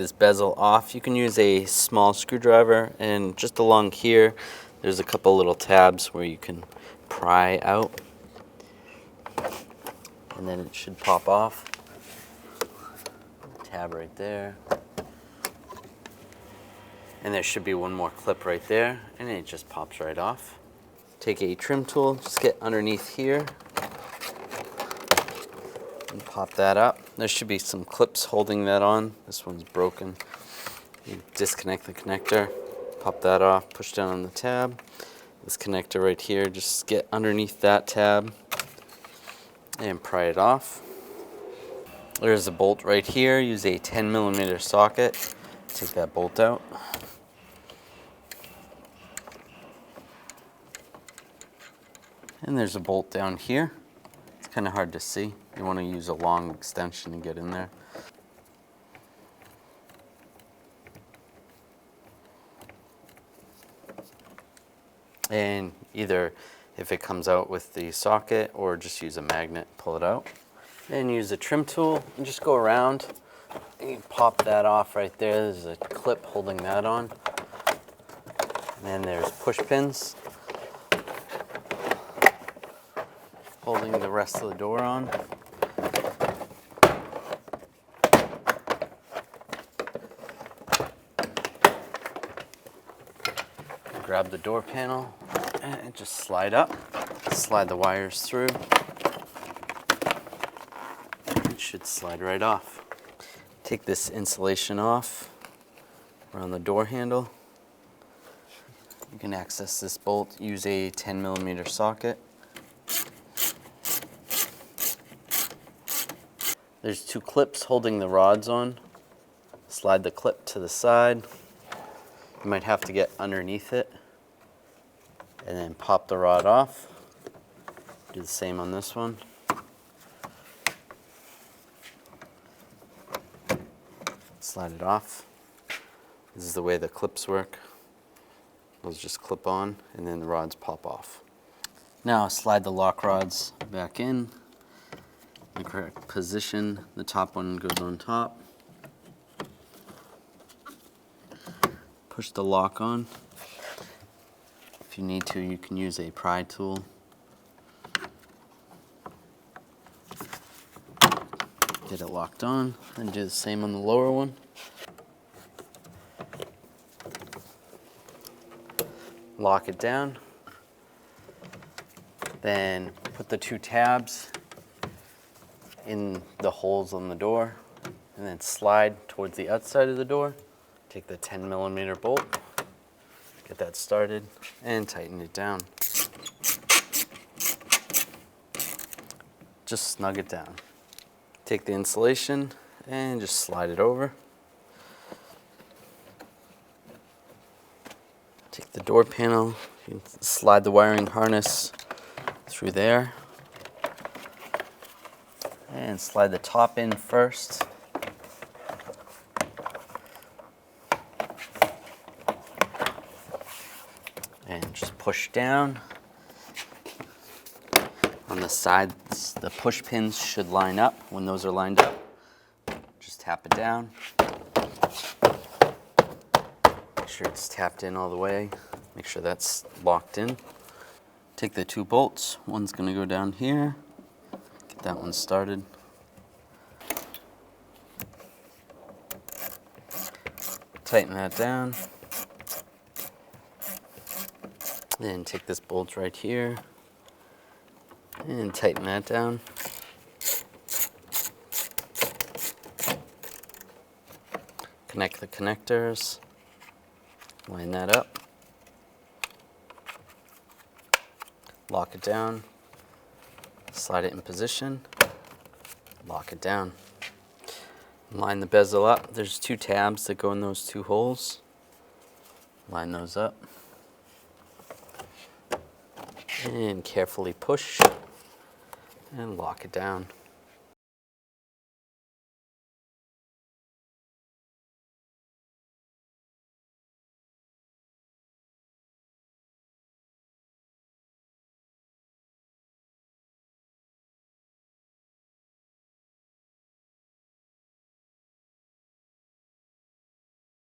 this bezel off, you can use a small screwdriver, and just along here there's a couple little tabs where you can pry out, and then it should pop off. Tab right there. And there should be one more clip right there, and it just pops right off. Take a trim tool, just get underneath here, and pop that up. There should be some clips holding that on. This one's broken. You disconnect the connector, pop that off, push down on the tab. This connector right here, just get underneath that tab and pry it off. There's a bolt right here. Use a 10mm socket. Take that bolt out. And there's a bolt down here. It's kind of hard to see. You want to use a long extension to get in there. And either if it comes out with the socket or just use a magnet, pull it out. And use a trim tool and just go around. And you pop that off right there. There's a clip holding that on. And then there's push pins holding the rest of the door on. Grab the door panel and just slide up. Slide the wires through. It should slide right off. Take this insulation off around the door handle. You can access this bolt. Use a 10mm socket. There's two clips holding the rods on. Slide the clip to the side. You might have to get underneath it and then pop the rod off. Do the same on this one. Slide it off. This is the way the clips work. Those just clip on and then the rods pop off. Now slide the lock rods back in the correct position. The top one goes on top. Push the lock on. If you need to, you can use a pry tool. Get it locked on, and do the same on the lower one. Lock it down. Then put the two tabs in the holes on the door, and then slide towards the outside of the door. Take the 10mm bolt, get that started, and tighten it down. Just snug it down. Take the insulation and just slide it over. Take the door panel, you can slide the wiring harness through there. And slide the top in first. And just push down. On the sides, the push pins should line up. When those are lined up, just tap it down. Make sure it's tapped in all the way. Make sure that's locked in. Take the two bolts. One's going to go down here. Get that one started. Tighten that down. Then take this bolt right here and tighten that down. Connect the connectors. Line that up. Lock it down. Slide it in position. Lock it down. Line the bezel up. There's two tabs that go in those two holes. Line those up. And carefully push and lock it down.